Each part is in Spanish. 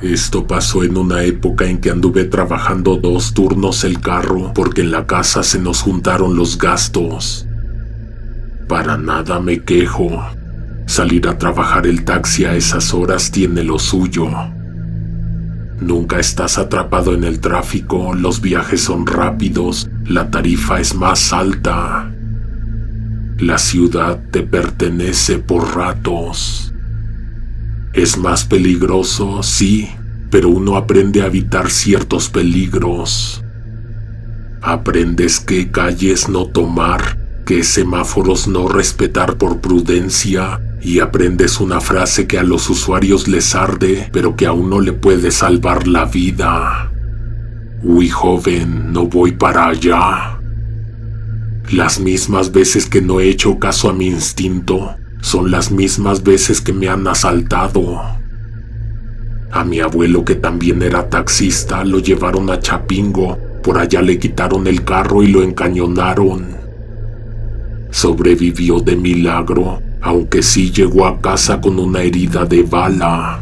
Esto pasó en una época en que anduve trabajando 2 turnos el carro porque en la casa se nos juntaron los gastos. Para nada me quejo. Salir a trabajar el taxi a esas horas tiene lo suyo. Nunca estás atrapado en el tráfico, los viajes son rápidos, la tarifa es más alta. La ciudad te pertenece por ratos. Es más peligroso, sí, pero uno aprende a evitar ciertos peligros. Aprendes qué calles no tomar, qué semáforos no respetar por prudencia, y aprendes una frase que a los usuarios les arde, pero que a uno le puede salvar la vida. Uy, joven, no voy para allá. Las mismas veces que no he hecho caso a mi instinto, son las mismas veces que me han asaltado. A mi abuelo, que también era taxista, lo llevaron a Chapingo, por allá le quitaron el carro y lo encañonaron. Sobrevivió de milagro, aunque sí llegó a casa con una herida de bala.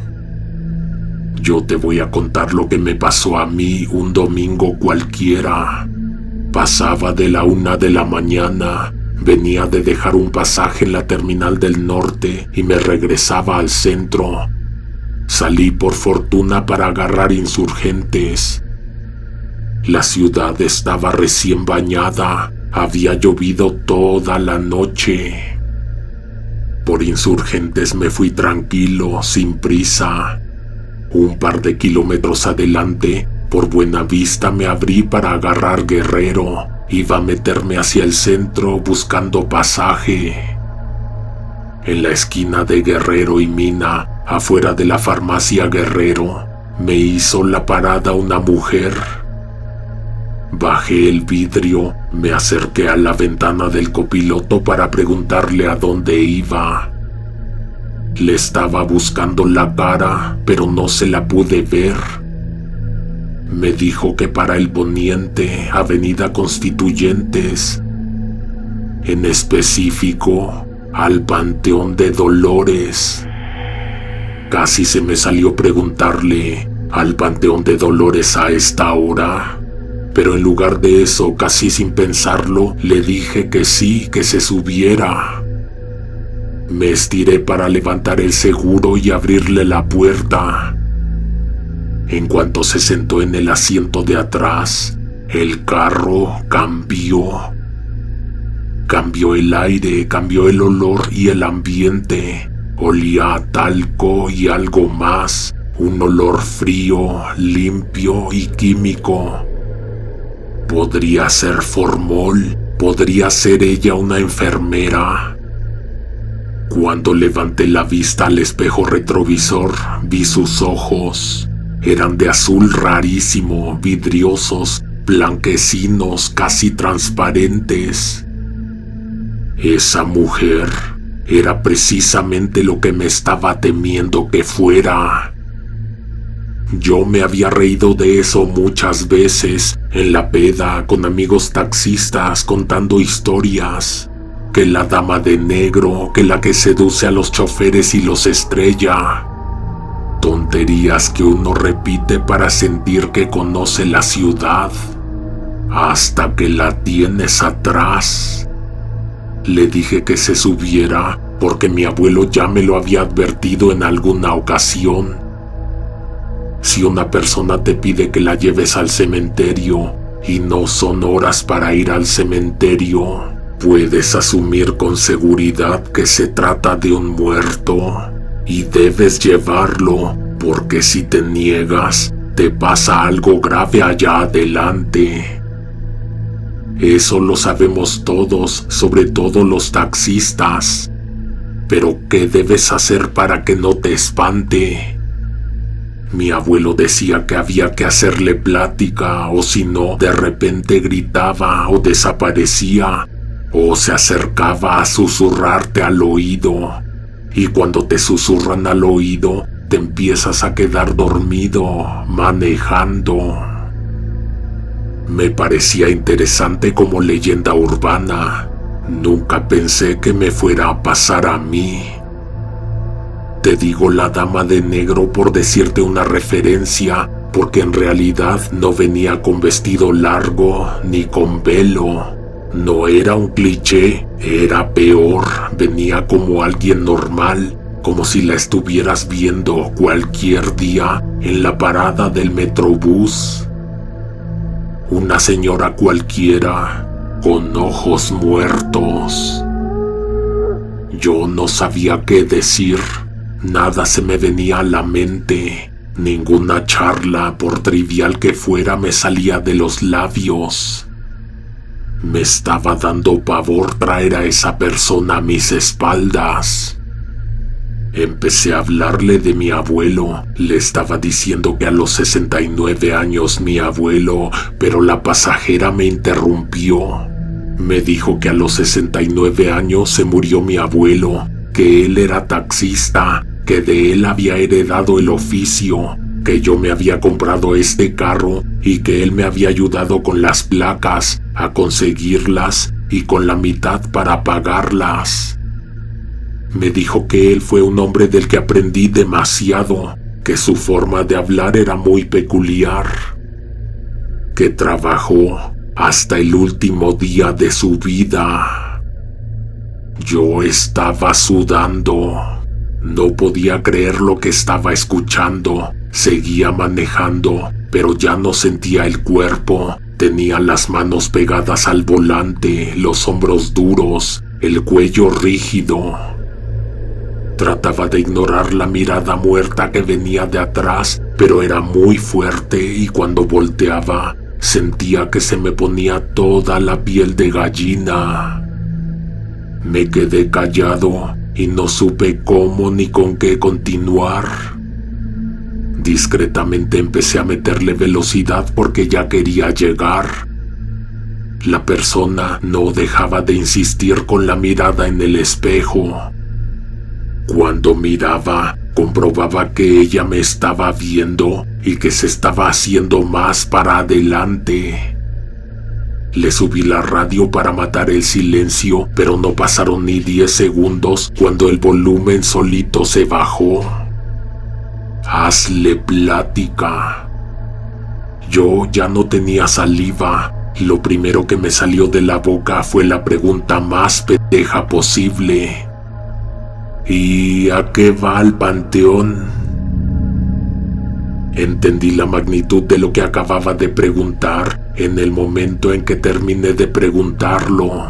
Yo te voy a contar lo que me pasó a mí un domingo cualquiera. Pasaba de la 1 de la mañana, venía de dejar un pasaje en la terminal del norte y me regresaba al centro. Salí por fortuna para agarrar Insurgentes. La ciudad estaba recién bañada, había llovido toda la noche. Por Insurgentes me fui tranquilo, sin prisa. Un par de kilómetros adelante, por Buenavista me abrí para agarrar Guerrero. Iba a meterme hacia el centro buscando pasaje. En la esquina de Guerrero y Mina, afuera de la farmacia Guerrero, me hizo la parada una mujer. Bajé el vidrio, me acerqué a la ventana del copiloto para preguntarle a dónde iba. Le estaba buscando la cara, pero no se la pude ver. Me dijo que para el poniente, Avenida Constituyentes, en específico, al Panteón de Dolores. Casi se me salió preguntarle, ¿al Panteón de Dolores a esta hora? Pero en lugar de eso, casi sin pensarlo, le dije que sí, que se subiera. Me estiré para levantar el seguro y abrirle la puerta. En cuanto se sentó en el asiento de atrás, el carro cambió. Cambió el aire, cambió el olor y el ambiente. Olía a talco y algo más, un olor frío, limpio y químico. Podría ser formol, podría ser ella una enfermera. Cuando levanté la vista al espejo retrovisor, vi sus ojos. Eran de azul rarísimo, vidriosos, blanquecinos, casi transparentes. Esa mujer era precisamente lo que me estaba temiendo que fuera. Yo me había reído de eso muchas veces, en la peda, con amigos taxistas, contando historias. Que la dama de negro, que la que seduce a los choferes y los estrella. Tonterías que uno repite para sentir que conoce la ciudad, hasta que la tienes atrás. Le dije que se subiera porque mi abuelo ya me lo había advertido en alguna ocasión. Si una persona te pide que la lleves al cementerio y no son horas para ir al cementerio, puedes asumir con seguridad que se trata de un muerto y debes llevarlo, porque si te niegas, te pasa algo grave allá adelante. Eso lo sabemos todos, sobre todo los taxistas. Pero ¿qué debes hacer para que no te espante? Mi abuelo decía que había que hacerle plática, o si no, de repente gritaba o desaparecía, o se acercaba a susurrarte al oído. Y cuando te susurran al oído, te empiezas a quedar dormido, manejando. Me parecía interesante como leyenda urbana. Nunca pensé que me fuera a pasar a mí. Te digo la dama de negro por decirte una referencia, porque en realidad no venía con vestido largo ni con velo. No era un cliché, era peor, venía como alguien normal, como si la estuvieras viendo cualquier día en la parada del Metrobús. Una señora cualquiera, con ojos muertos. Yo no sabía qué decir, nada se me venía a la mente, ninguna charla, por trivial que fuera, me salía de los labios. Me estaba dando pavor traer a esa persona a mis espaldas. Empecé a hablarle de mi abuelo. Le estaba diciendo que a los 69 años mi abuelo, pero la pasajera me interrumpió. Me dijo que a los 69 años se murió mi abuelo, que él era taxista, que de él había heredado el oficio, que yo me había comprado este carro y que él me había ayudado con las placas, a conseguirlas y con la mitad para pagarlas. Me dijo que él fue un hombre del que aprendí demasiado, que su forma de hablar era muy peculiar, que trabajó hasta el último día de su vida. Yo estaba sudando. No podía creer lo que estaba escuchando. Seguía manejando, pero ya no sentía el cuerpo. Tenía las manos pegadas al volante, los hombros duros, el cuello rígido. Trataba de ignorar la mirada muerta que venía de atrás, pero era muy fuerte y cuando volteaba, sentía que se me ponía toda la piel de gallina. Me quedé callado y no supe cómo ni con qué continuar. Discretamente empecé a meterle velocidad porque ya quería llegar. La persona no dejaba de insistir con la mirada en el espejo. Cuando miraba, comprobaba que ella me estaba viendo y que se estaba haciendo más para adelante. Le subí la radio para matar el silencio, pero no pasaron ni 10 segundos cuando el volumen solito se bajó. Hazle plática. Yo ya no tenía saliva. Lo primero que me salió de la boca fue la pregunta más pendeja posible. ¿Y a qué va el panteón? Entendí la magnitud de lo que acababa de preguntar en el momento en que terminé de preguntarlo.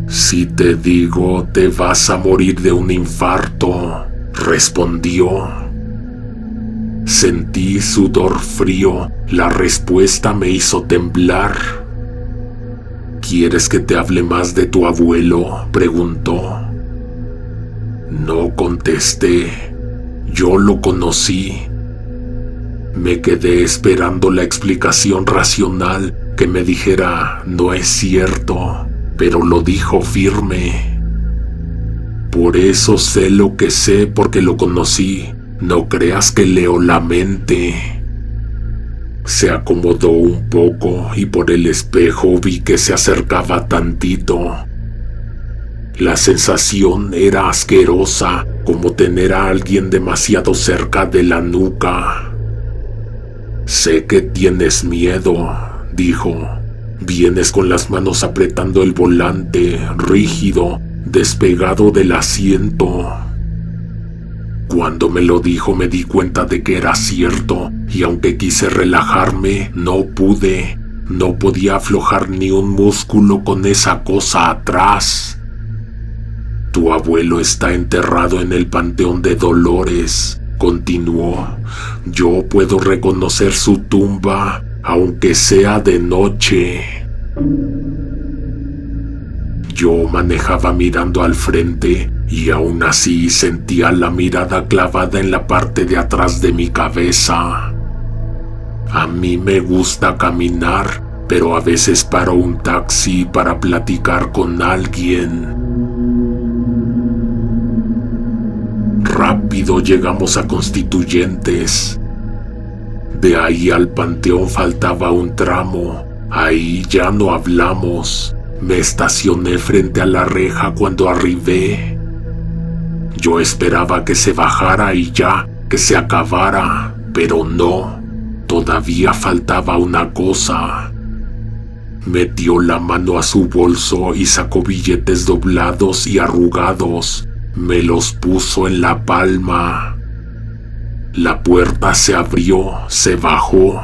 Si te digo, te vas a morir de un infarto, respondió. Sentí sudor frío. La respuesta me hizo temblar. ¿Quieres que te hable más de tu abuelo?, preguntó. No contesté. Yo lo conocí. Me quedé esperando la explicación racional que me dijera, no es cierto, pero lo dijo firme. Por eso sé lo que sé, porque lo conocí. No creas que leo la mente. Se acomodó un poco y por el espejo vi que se acercaba tantito. La sensación era asquerosa, como tener a alguien demasiado cerca de la nuca. Sé que tienes miedo, dijo. Vienes con las manos apretando el volante, rígido, despegado del asiento. Cuando me lo dijo me di cuenta de que era cierto, y aunque quise relajarme, no pude. No podía aflojar ni un músculo con esa cosa atrás. Tu abuelo está enterrado en el Panteón de Dolores, continuó. Yo puedo reconocer su tumba, aunque sea de noche. Yo manejaba mirando al frente y aún así sentía la mirada clavada en la parte de atrás de mi cabeza. A mí me gusta caminar, pero a veces paro un taxi para platicar con alguien. Rápido llegamos a Constituyentes. De ahí al panteón faltaba un tramo. Ahí ya no hablamos. Me estacioné frente a la reja cuando arribé. Yo esperaba que se bajara y ya, que se acabara, pero no, todavía faltaba una cosa. Metió la mano a su bolso y sacó billetes doblados y arrugados. Me los puso en la palma. La puerta se abrió, se bajó,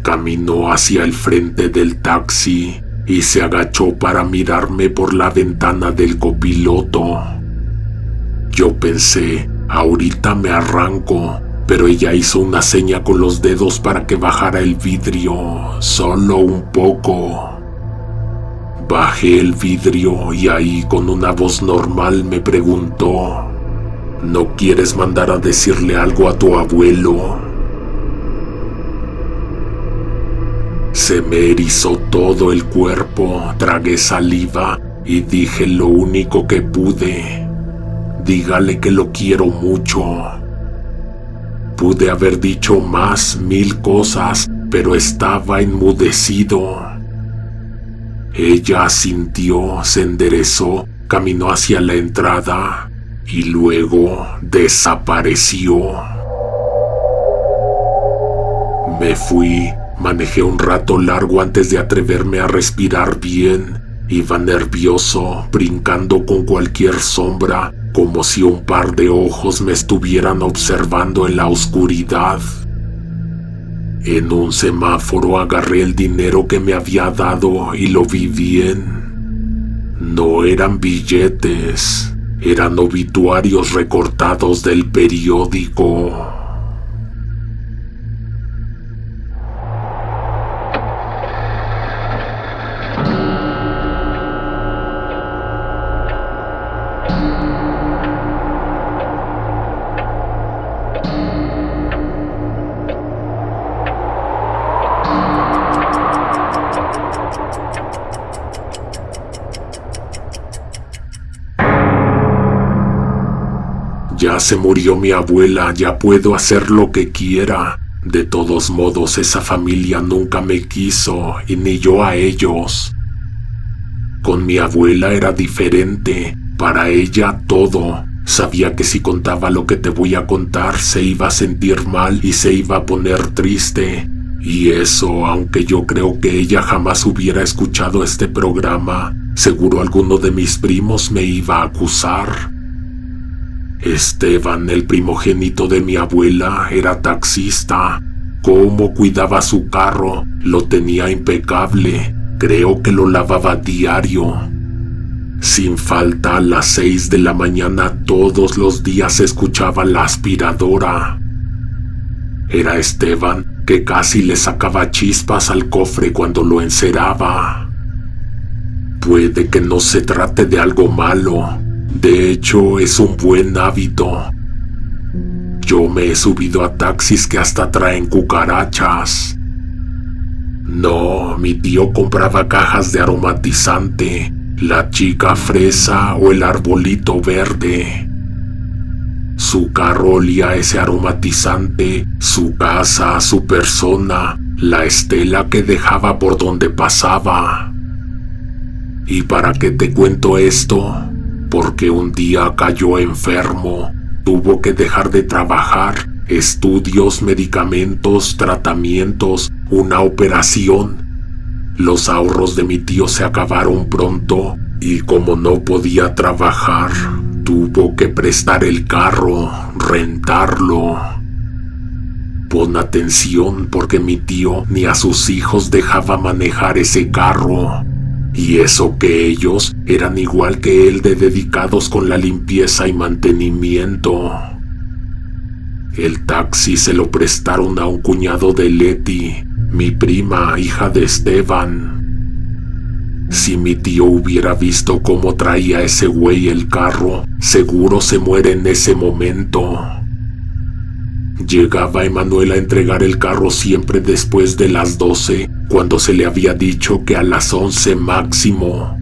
caminó hacia el frente del taxi y se agachó para mirarme por la ventana del copiloto. Yo pensé, ahorita me arranco, pero ella hizo una seña con los dedos para que bajara el vidrio, solo un poco. Bajé el vidrio y ahí con una voz normal me preguntó: ¿no quieres mandar a decirle algo a tu abuelo? Se me erizó todo el cuerpo, tragué saliva y dije lo único que pude: dígale que lo quiero mucho. Pude haber dicho más, 1000 cosas, pero estaba enmudecido. Ella asintió, se enderezó, caminó hacia la entrada y luego desapareció. Me fui, manejé un rato largo antes de atreverme a respirar bien. Iba nervioso, brincando con cualquier sombra, como si un par de ojos me estuvieran observando en la oscuridad. En un semáforo agarré el dinero que me había dado y lo vi bien. No eran billetes, eran obituarios recortados del periódico. Ya se murió mi abuela, ya puedo hacer lo que quiera. De todos modos, esa familia nunca me quiso, y ni yo a ellos. Con mi abuela era diferente, para ella todo. Sabía que si contaba lo que te voy a contar, se iba a sentir mal y se iba a poner triste. Y eso, aunque yo creo que ella jamás hubiera escuchado este programa, seguro alguno de mis primos me iba a acusar. Esteban, el primogénito de mi abuela, era taxista. Cómo cuidaba su carro, lo tenía impecable. Creo que lo lavaba diario. Sin falta, a las 6 de la mañana todos los días escuchaba la aspiradora. Era Esteban, que casi le sacaba chispas al cofre cuando lo enceraba. Puede que no se trate de algo malo. De hecho, es un buen hábito. Yo me he subido a taxis que hasta traen cucarachas. No, mi tío compraba cajas de aromatizante, la chica fresa o el arbolito verde. Su carro olía a ese aromatizante, su casa, su persona, la estela que dejaba por donde pasaba. ¿Y para qué te cuento esto? Porque un día cayó enfermo, tuvo que dejar de trabajar, estudios, medicamentos, tratamientos, una operación. Los ahorros de mi tío se acabaron pronto y como no podía trabajar, tuvo que prestar el carro, rentarlo. Pon atención porque mi tío ni a sus hijos dejaba manejar ese carro. Y eso que ellos eran igual que él de dedicados con la limpieza y mantenimiento. El taxi se lo prestaron a un cuñado de Leti, mi prima, hija de Esteban. Si mi tío hubiera visto cómo traía ese güey el carro, seguro se muere en ese momento. Llegaba Emanuel a entregar el carro siempre después de las 12, cuando se le había dicho que a las 11 máximo.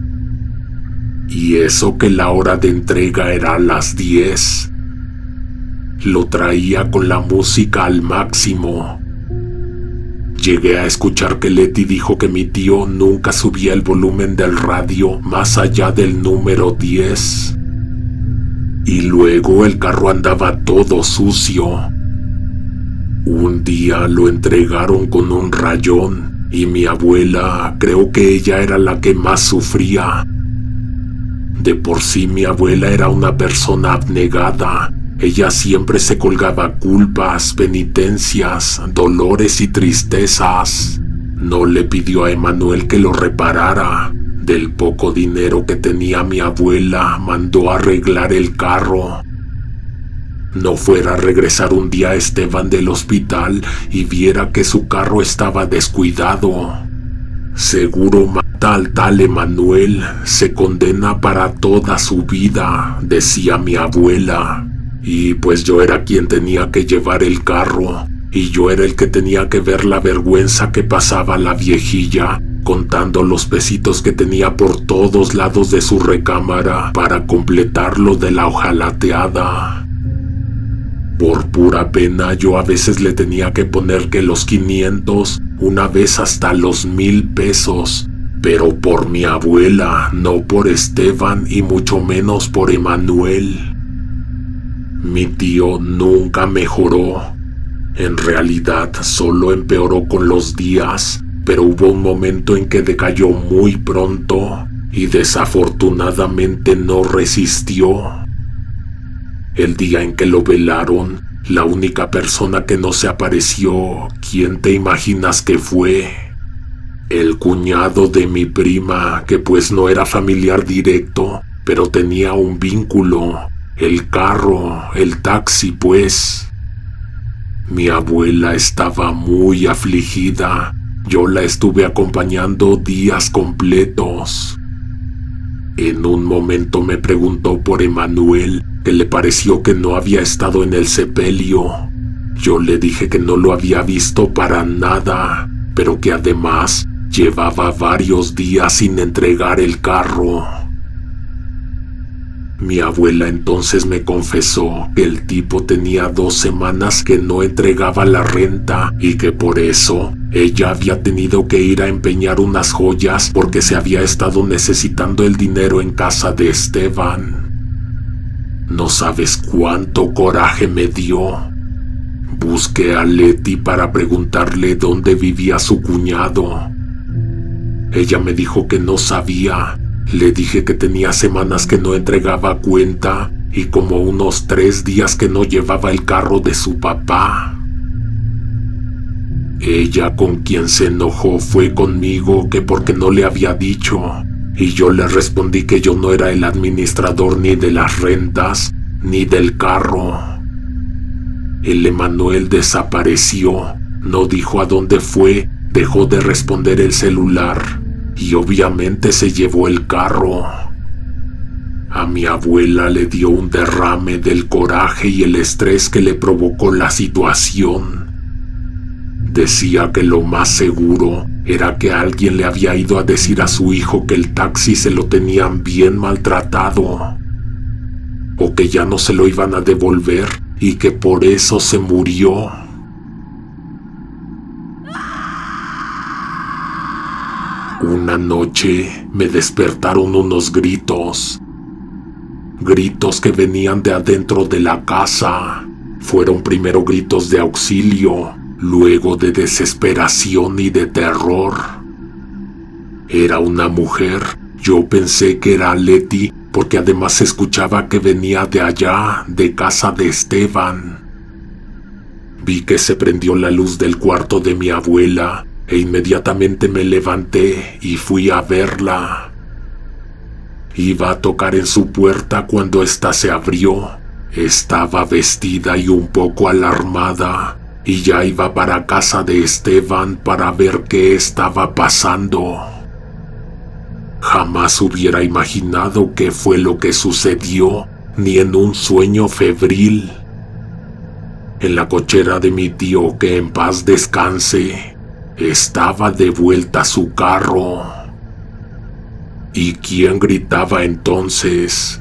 Y eso que la hora de entrega era a las 10. Lo traía con la música al máximo. Llegué a escuchar que Leti dijo que mi tío nunca subía el volumen del radio más allá del número 10. Y luego el carro andaba todo sucio. Un día lo entregaron con un rayón y mi abuela, creo que ella era la que más sufría. De por sí mi abuela era una persona abnegada. Ella siempre se colgaba culpas, penitencias, dolores y tristezas. No le pidió a Emanuel que lo reparara. Del poco dinero que tenía mi abuela, mandó a arreglar el carro. No fuera a regresar un día Esteban del hospital y viera que su carro estaba descuidado. Seguro mata al tal Emanuel, se condena para toda su vida, decía mi abuela. Y pues yo era quien tenía que llevar el carro, y yo era el que tenía que ver la vergüenza que pasaba la viejilla, contando los pesitos que tenía por todos lados de su recámara para completarlo de la hojalateada. Por pura pena yo a veces le tenía que poner que los 500, una vez hasta los 1000 pesos, pero por mi abuela, no por Esteban y mucho menos por Emanuel. Mi tío nunca mejoró. En realidad solo empeoró con los días, pero hubo un momento en que decayó muy pronto y desafortunadamente no resistió. El día en que lo velaron, la única persona que no se apareció, ¿quién te imaginas que fue? El cuñado de mi prima, que pues no era familiar directo, pero tenía un vínculo, el carro, el taxi pues. Mi abuela estaba muy afligida, yo la estuve acompañando días completos. En un momento me preguntó por Emanuel, que le pareció que no había estado en el sepelio. Yo le dije que no lo había visto para nada, pero que además llevaba varios días sin entregar el carro. Mi abuela entonces me confesó que el tipo tenía 2 semanas que no entregaba la renta y que por eso ella había tenido que ir a empeñar unas joyas porque se había estado necesitando el dinero en casa de Esteban. No sabes cuánto coraje me dio. Busqué a Leti para preguntarle dónde vivía su cuñado. Ella me dijo que no sabía. Le dije que tenía semanas que no entregaba cuenta y como unos 3 días que no llevaba el carro de su papá. Ella, con quien se enojó, fue conmigo que porque no le había dicho, y yo le respondí que yo no era el administrador ni de las rentas ni del carro. El Emanuel desapareció, no dijo a dónde fue, dejó de responder el celular y obviamente se llevó el carro. A mi abuela le dio un derrame del coraje y el estrés que le provocó la situación. Decía que lo más seguro era que alguien le había ido a decir a su hijo que el taxi se lo tenían bien maltratado, o que ya no se lo iban a devolver y que por eso se murió. Una noche me despertaron unos gritos. Gritos que venían de adentro de la casa. Fueron primero gritos de auxilio, luego de desesperación y de terror. Era una mujer. Yo pensé que era Leti, porque además escuchaba que venía de allá, de casa de Esteban. Vi que se prendió la luz del cuarto de mi abuela e inmediatamente me levanté y fui a verla. Iba a tocar en su puerta cuando ésta se abrió. Estaba vestida y un poco alarmada, y ya iba para casa de Esteban para ver qué estaba pasando. Jamás hubiera imaginado qué fue lo que sucedió, ni en un sueño febril. En la cochera de mi tío, que en paz descanse, estaba de vuelta su carro. ¿Y quién gritaba entonces?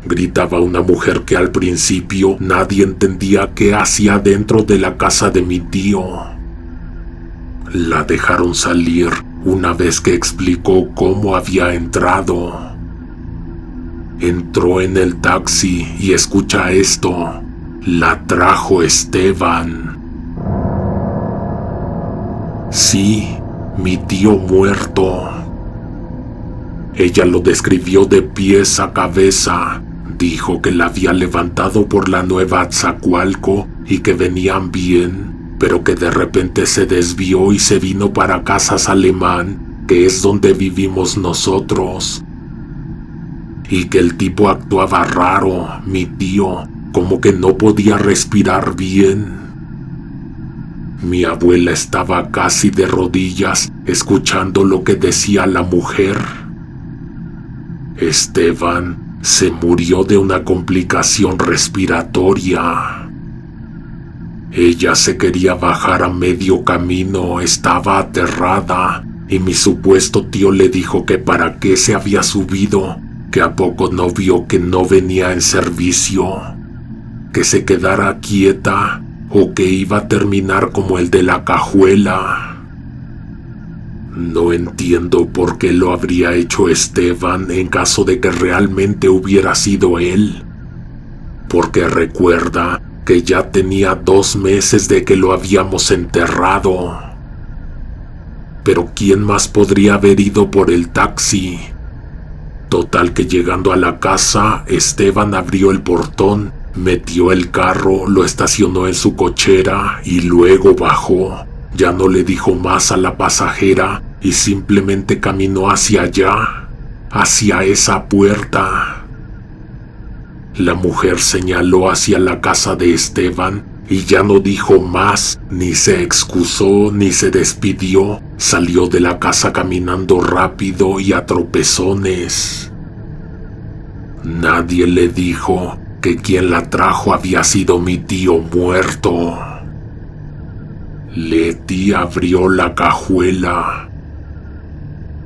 Gritaba una mujer que al principio nadie entendía qué hacía dentro de la casa de mi tío. La dejaron salir una vez que explicó cómo había entrado. Entró en el taxi y escucha esto. La trajo Esteban. Sí, mi tío muerto. Ella lo describió de pies a cabeza. Dijo que la había levantado por la Nueva Atzacualco y que venían bien, pero que de repente se desvió y se vino para Casas Alemán, que es donde vivimos nosotros. Y que el tipo actuaba raro, mi tío, como que no podía respirar bien. Mi abuela estaba casi de rodillas escuchando lo que decía la mujer. Esteban se murió de una complicación respiratoria. Ella se quería bajar a medio camino, estaba aterrada, y mi supuesto tío le dijo que para qué se había subido, que a poco no vio que no venía en servicio, que se quedara quieta o que iba a terminar como el de la cajuela. No entiendo por qué lo habría hecho Esteban en caso de que realmente hubiera sido él, porque recuerda que ya tenía 2 meses de que lo habíamos enterrado. Pero ¿quién más podría haber ido por el taxi? Total que llegando a la casa, Esteban abrió el portón, metió el carro, lo estacionó en su cochera y luego bajó. Ya no le dijo más a la pasajera y simplemente caminó hacia allá, hacia esa puerta. La mujer señaló hacia la casa de Esteban y ya no dijo más, ni se excusó, ni se despidió. Salió de la casa caminando rápido y a tropezones. Nadie le dijo que quien la trajo había sido mi tío muerto. Leti abrió la cajuela.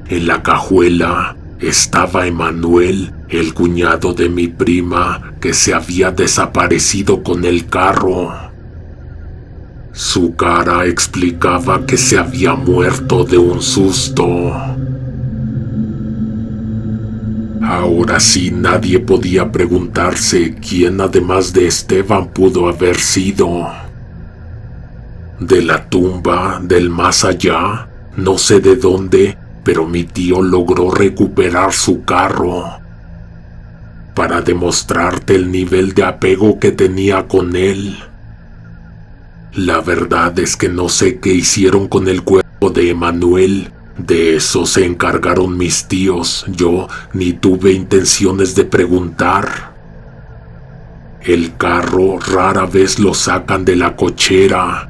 En la cajuela estaba Emanuel, el cuñado de mi prima, que se había desaparecido con el carro. Su cara explicaba que se había muerto de un susto. Ahora sí, nadie podía preguntarse quién además de Esteban pudo haber sido. De la tumba, del más allá, no sé de dónde, pero mi tío logró recuperar su carro. Para demostrarte el nivel de apego que tenía con él. La verdad es que no sé qué hicieron con el cuerpo de Emanuel. De eso se encargaron mis tíos. Yo ni tuve intenciones de preguntar. El carro rara vez lo sacan de la cochera.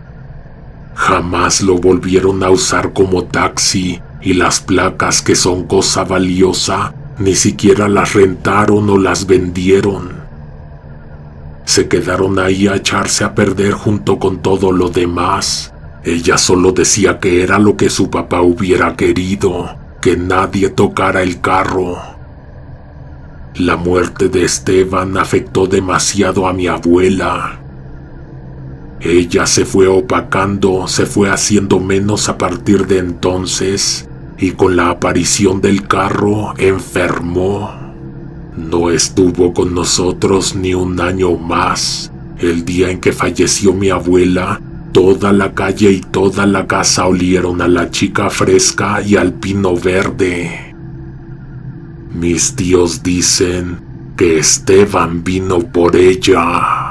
Jamás lo volvieron a usar como taxi, y las placas, que son cosa valiosa, ni siquiera las rentaron o las vendieron. Se quedaron ahí a echarse a perder junto con todo lo demás. Ella solo decía que era lo que su papá hubiera querido, que nadie tocara el carro. La muerte de Esteban afectó demasiado a mi abuela. Ella se fue opacando, se fue haciendo menos a partir de entonces, y con la aparición del carro enfermó. No estuvo con nosotros ni un año más. El día en que falleció mi abuela, toda la calle y toda la casa olieron a la chica fresca y al pino verde. Mis tíos dicen que Esteban vino por ella.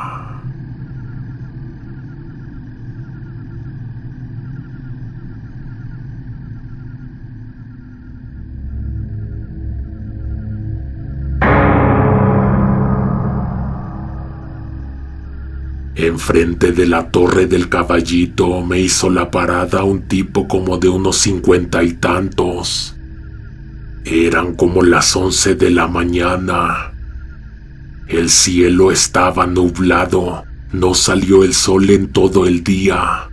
Enfrente de la Torre del Caballito me hizo la parada un tipo como de unos 50 y tantos. Eran como las 11 de la mañana. El cielo estaba nublado, no salió el sol en todo el día.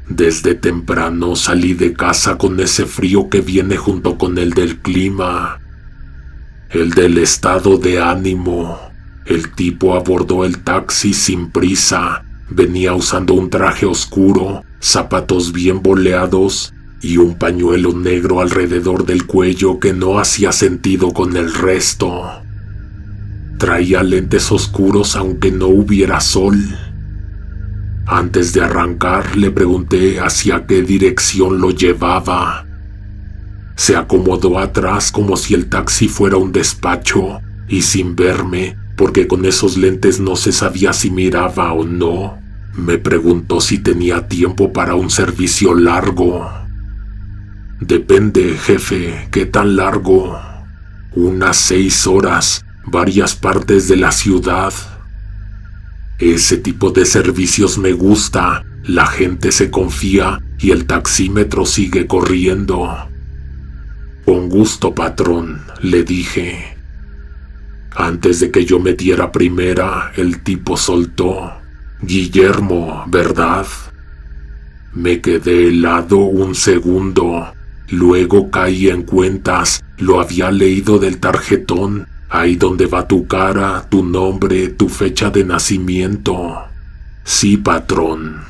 Desde temprano salí de casa con ese frío que viene junto con el del clima, el del estado de ánimo. El tipo abordó el taxi sin prisa. Venía usando un traje oscuro, zapatos bien boleados y un pañuelo negro alrededor del cuello que no hacía sentido con el resto. Traía lentes oscuros aunque no hubiera sol. Antes de arrancar le pregunté hacia qué dirección lo llevaba. Se acomodó atrás como si el taxi fuera un despacho y sin verme, porque con esos lentes no se sabía si miraba o no, me preguntó si tenía tiempo para un servicio largo. Depende, jefe, ¿qué tan largo? Unas 6 horas, varias partes de la ciudad. Ese tipo de servicios me gusta, la gente se confía y el taxímetro sigue corriendo. Con gusto, patrón, le dije. Antes de que yo me diera primera, el tipo soltó: Guillermo, ¿verdad? Me quedé helado un segundo. Luego caí en cuentas, lo había leído del tarjetón, ahí donde va tu cara, tu nombre, tu fecha de nacimiento. Sí, patrón.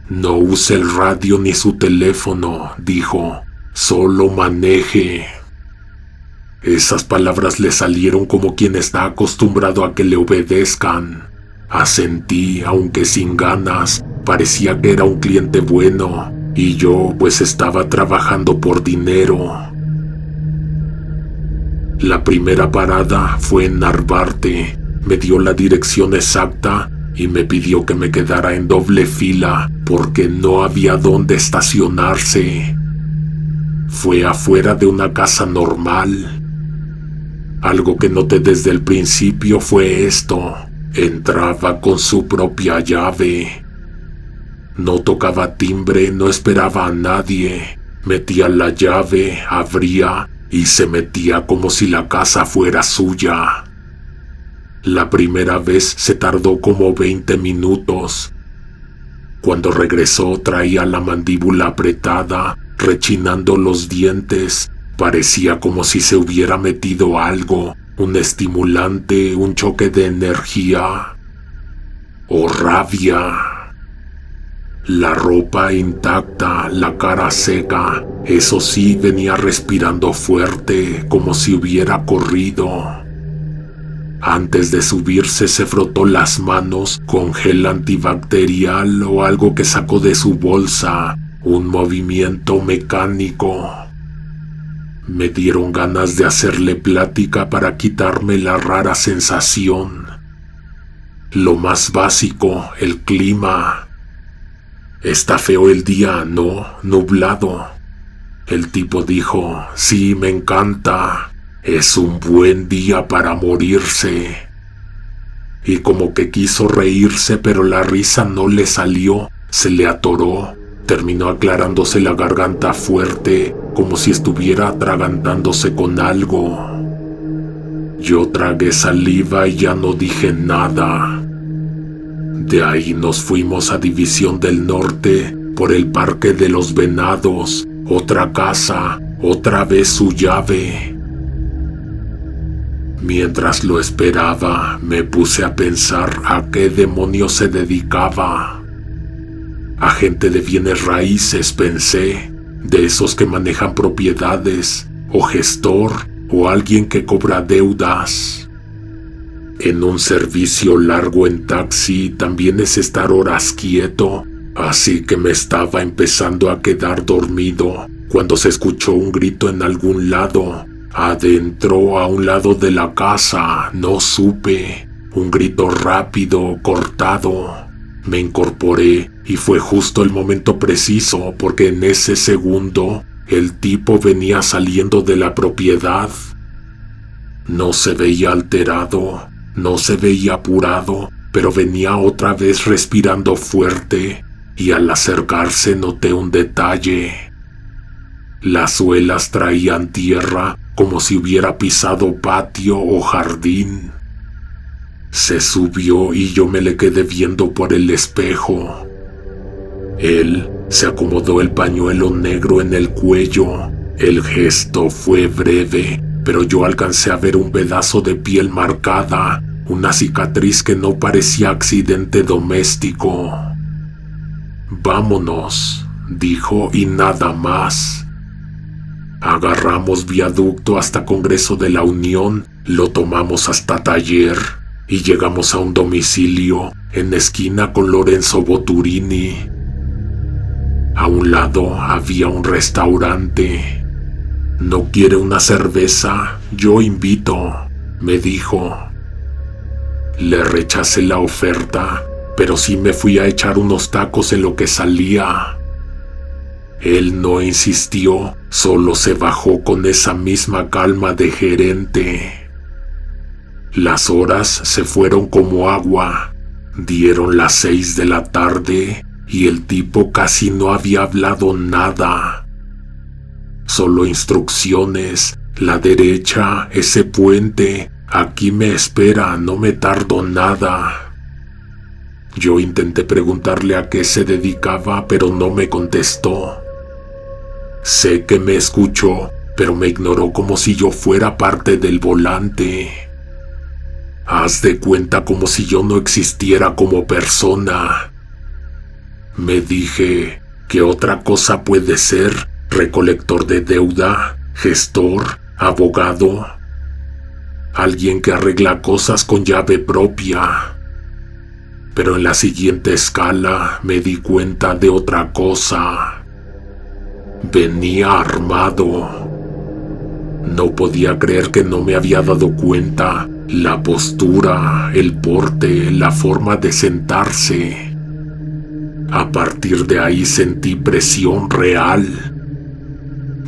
No use el radio ni su teléfono, dijo. Solo maneje. Esas palabras le salieron como quien está acostumbrado a que le obedezcan. Asentí, aunque sin ganas. Parecía que era un cliente bueno, y yo pues estaba trabajando por dinero. La primera parada fue en Narvarte. Me dio la dirección exacta y me pidió que me quedara en doble fila porque no había dónde estacionarse. Fue afuera de una casa normal. Algo que noté desde el principio fue esto: entraba con su propia llave. No tocaba timbre, no esperaba a nadie. Metía la llave, abría y se metía como si la casa fuera suya. La primera vez se tardó como 20 minutos. Cuando regresó traía la mandíbula apretada, rechinando los dientes. Parecía como si se hubiera metido algo, un estimulante, un choque de energía o rabia. La ropa intacta, la cara seca, eso sí, venía respirando fuerte, como si hubiera corrido. Antes de subirse se frotó las manos con gel antibacterial o algo que sacó de su bolsa, un movimiento mecánico. Me dieron ganas de hacerle plática para quitarme la rara sensación. Lo más básico, el clima. Está feo el día, ¿no? Nublado. El tipo dijo: sí, me encanta. Es un buen día para morirse. Y como que quiso reírse, pero la risa no le salió, se le atoró. Terminó aclarándose la garganta fuerte, como si estuviera atragantándose con algo. Yo tragué saliva y ya no dije nada. De ahí nos fuimos a División del Norte, por el Parque de los Venados, otra casa, otra vez su llave. Mientras lo esperaba, me puse a pensar a qué demonios se dedicaba. Agente de bienes raíces, pensé, de esos que manejan propiedades, o gestor, o alguien que cobra deudas. En un servicio largo en taxi también es estar horas quieto, así que me estaba empezando a quedar dormido cuando se escuchó un grito en algún lado, adentro, a un lado de la casa, no supe, un grito rápido, cortado. Me incorporé y fue justo el momento preciso porque en ese segundo el tipo venía saliendo de la propiedad. No se veía alterado, no se veía apurado, pero venía otra vez respirando fuerte y al acercarse noté un detalle. Las suelas traían tierra como si hubiera pisado patio o jardín. Se subió y yo me le quedé viendo por el espejo. Él se acomodó el pañuelo negro en el cuello. El gesto fue breve, pero yo alcancé a ver un pedazo de piel marcada, una cicatriz que no parecía accidente doméstico. Vámonos, dijo, y nada más. Agarramos viaducto hasta Congreso de la Unión, lo tomamos hasta Taller y llegamos a un domicilio en esquina con Lorenzo Boturini. A un lado había un restaurante. «¿No quiere una cerveza? Yo invito», me dijo. Le rechacé la oferta, pero sí me fui a echar unos tacos en lo que salía. Él no insistió, solo se bajó con esa misma calma de gerente. Las horas se fueron como agua. Dieron las 6 de la tarde y el tipo casi no había hablado nada. Solo instrucciones: la derecha, ese puente, aquí me espera, no me tardo nada. Yo intenté preguntarle a qué se dedicaba, pero no me contestó. Sé que me escuchó, pero me ignoró como si yo fuera parte del volante. Haz de cuenta como si yo no existiera como persona. Me dije, ¿qué otra cosa puede ser? ¿Recolector de deuda? ¿Gestor? ¿Abogado? Alguien que arregla cosas con llave propia. Pero en la siguiente escala me di cuenta de otra cosa. Venía armado. No podía creer que no me había dado cuenta. La postura, el porte, la forma de sentarse. A partir de ahí sentí presión real.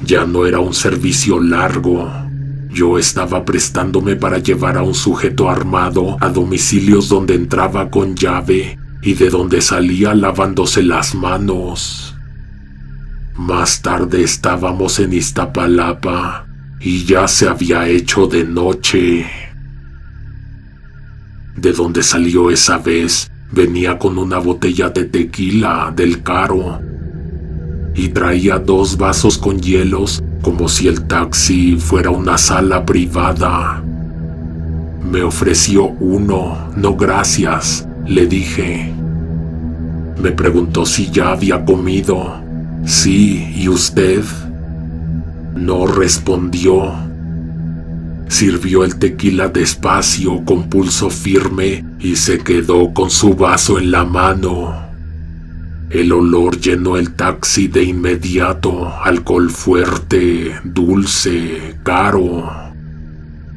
Ya no era un servicio largo. Yo estaba prestándome para llevar a un sujeto armado a domicilios donde entraba con llave y de donde salía lavándose las manos. Más tarde estábamos en Iztapalapa y ya se había hecho de noche. De donde salió esa vez, venía con una botella de tequila del caro y traía 2 vasos con hielos, como si el taxi fuera una sala privada. Me ofreció uno. No, gracias, le dije. Me preguntó si ya había comido. Sí, ¿y usted? No respondió. Sirvió el tequila despacio, con pulso firme, y se quedó con su vaso en la mano. El olor llenó el taxi de inmediato, alcohol fuerte, dulce, caro.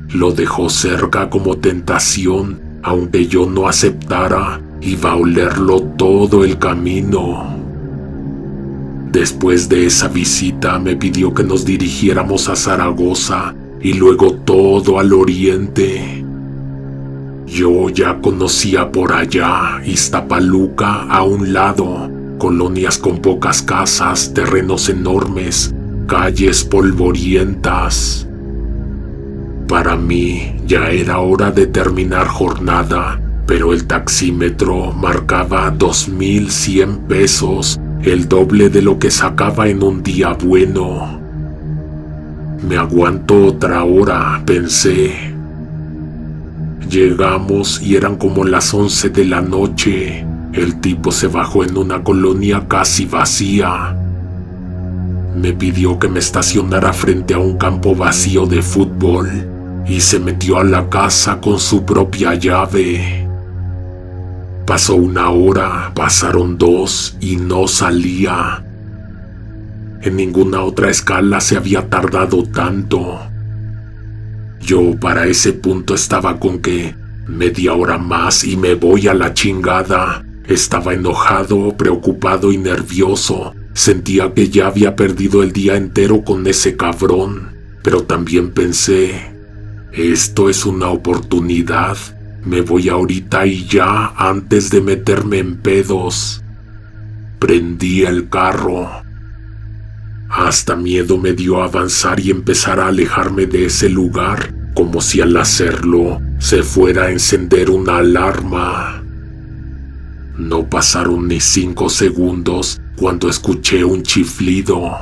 Lo dejó cerca como tentación, aunque yo no aceptara, iba a olerlo todo el camino. Después de esa visita me pidió que nos dirigiéramos a Zaragoza y luego todo al oriente. Yo ya conocía por allá, Iztapaluca a un lado, colonias con pocas casas, terrenos enormes, calles polvorientas. Para mí ya era hora de terminar jornada, pero el taxímetro marcaba 2,100 pesos, el doble de lo que sacaba en un día bueno. Me aguanto otra hora, pensé. Llegamos y eran como las 11 de la noche. El tipo se bajó en una colonia casi vacía. Me pidió que me estacionara frente a un campo vacío de fútbol y se metió a la casa con su propia llave. Pasó 1 hora, pasaron 2 y no salía. En ninguna otra escala se había tardado tanto. Yo para ese punto estaba con que media hora más y me voy a la chingada. Estaba enojado, preocupado y nervioso. Sentía que ya había perdido el día entero con ese cabrón. Pero también pensé, esto es una oportunidad. Me voy ahorita y ya, antes de meterme en pedos. Prendí el carro. Hasta miedo me dio avanzar y empezar a alejarme de ese lugar, como si al hacerlo se fuera a encender una alarma. No pasaron ni 5 segundos cuando escuché un chiflido.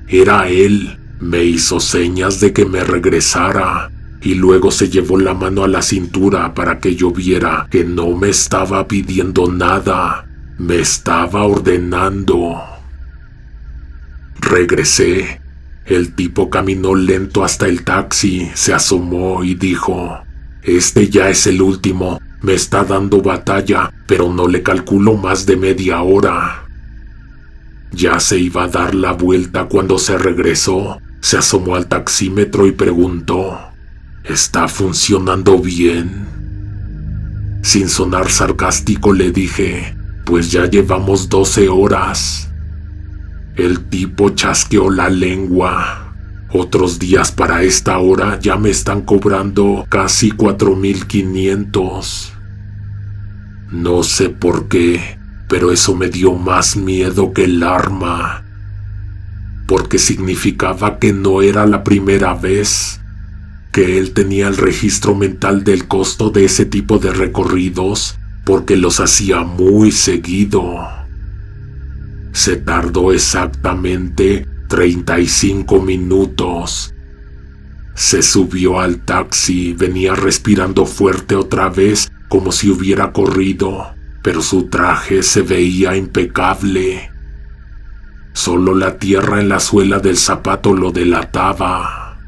Era él. Me hizo señas de que me regresara y luego se llevó la mano a la cintura para que yo viera que no me estaba pidiendo nada, me estaba ordenando. Regresé. El tipo caminó lento hasta el taxi, se asomó y dijo: «Este ya es el último, me está dando batalla, pero no le calculo más de media hora». Ya se iba a dar la vuelta cuando se regresó, se asomó al taxímetro y preguntó: «¿Está funcionando bien?». Sin sonar sarcástico le dije: «Pues ya llevamos 12 horas». El tipo chasqueó la lengua. «Otros días para esta hora ya me están cobrando casi 4,500. No sé por qué, pero eso me dio más miedo que el arma, porque significaba que no era la primera vez, que él tenía el registro mental del costo de ese tipo de recorridos, porque los hacía muy seguido. Se tardó exactamente 35 minutos. Se subió al taxi, venía respirando fuerte otra vez, como si hubiera corrido, pero su traje se veía impecable. Solo la tierra en la suela del zapato lo delataba.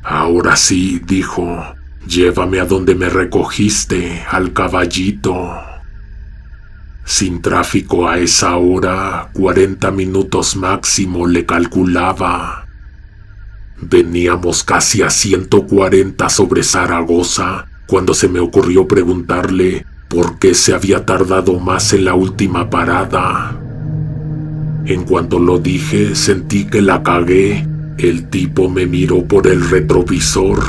«Ahora sí», dijo, «llévame a donde me recogiste, al Caballito». Sin tráfico a esa hora, 40 minutos máximo le calculaba. Veníamos casi a 140 sobre Zaragoza cuando se me ocurrió preguntarle por qué se había tardado más en la última parada. En cuanto lo dije, sentí que la cagué. El tipo me miró por el retrovisor.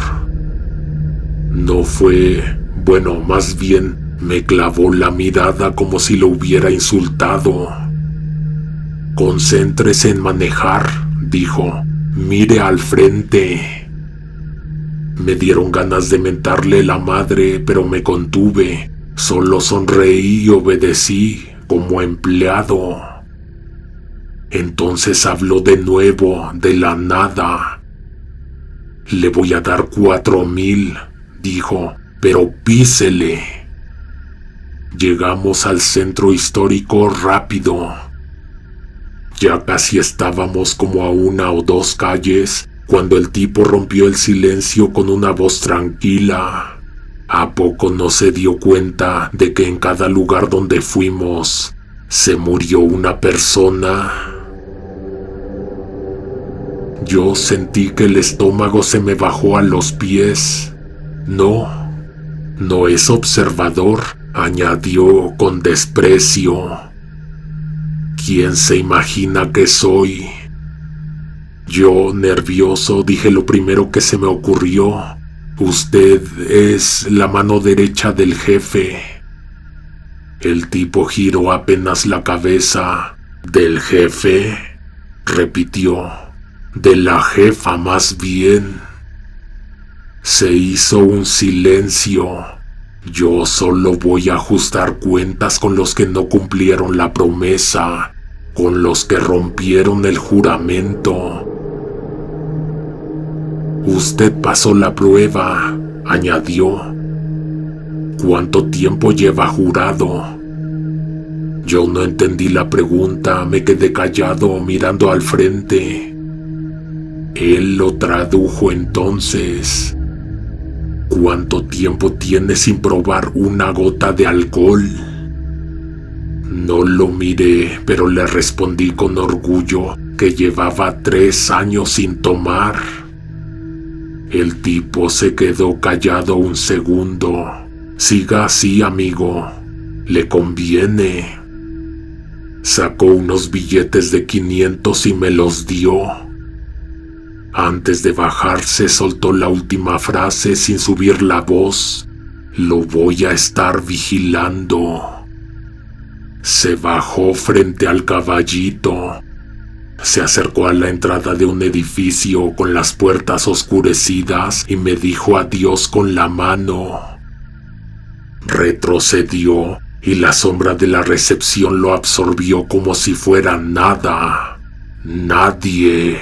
No fue... bueno, más bien me clavó la mirada como si lo hubiera insultado. «Concéntrese en manejar», dijo, «mire al frente». Me dieron ganas de mentarle la madre, pero me contuve. Solo sonreí y obedecí como empleado. Entonces habló de nuevo, de la nada. «Le voy a dar 4,000», dijo, «pero písele». Llegamos al centro histórico rápido. Ya casi estábamos como a 1 o 2 calles cuando el tipo rompió el silencio con una voz tranquila. ¿A poco no se dio cuenta de que en cada lugar donde fuimos se murió una persona? Yo sentí que el estómago se me bajó a los pies. No es observador», añadió con desprecio. «¿Quién se imagina que soy?». Yo, nervioso, dije lo primero que se me ocurrió: «Usted es la mano derecha del jefe». El tipo giró apenas la cabeza. «¿Del jefe?», repitió. «De la jefa, más bien». Se hizo un silencio. Yo solo voy a ajustar cuentas con los que no cumplieron la promesa, con los que rompieron el juramento. «Usted pasó la prueba», añadió. «¿Cuánto tiempo lleva jurado?». Yo no entendí la pregunta, me quedé callado mirando al frente. Él lo tradujo entonces. «¿Cuánto tiempo tiene sin probar una gota de alcohol?». No lo miré, pero le respondí con orgullo que llevaba 3 años sin tomar. El tipo se quedó callado un segundo. «Siga así, amigo, le conviene». Sacó unos billetes de 500 y me los dio. Antes de bajarse soltó la última frase sin subir la voz: «Lo voy a estar vigilando». Se bajó frente al Caballito. Se acercó a la entrada de un edificio con las puertas oscurecidas y me dijo adiós con la mano. Retrocedió y la sombra de la recepción lo absorbió como si fuera nada, nadie.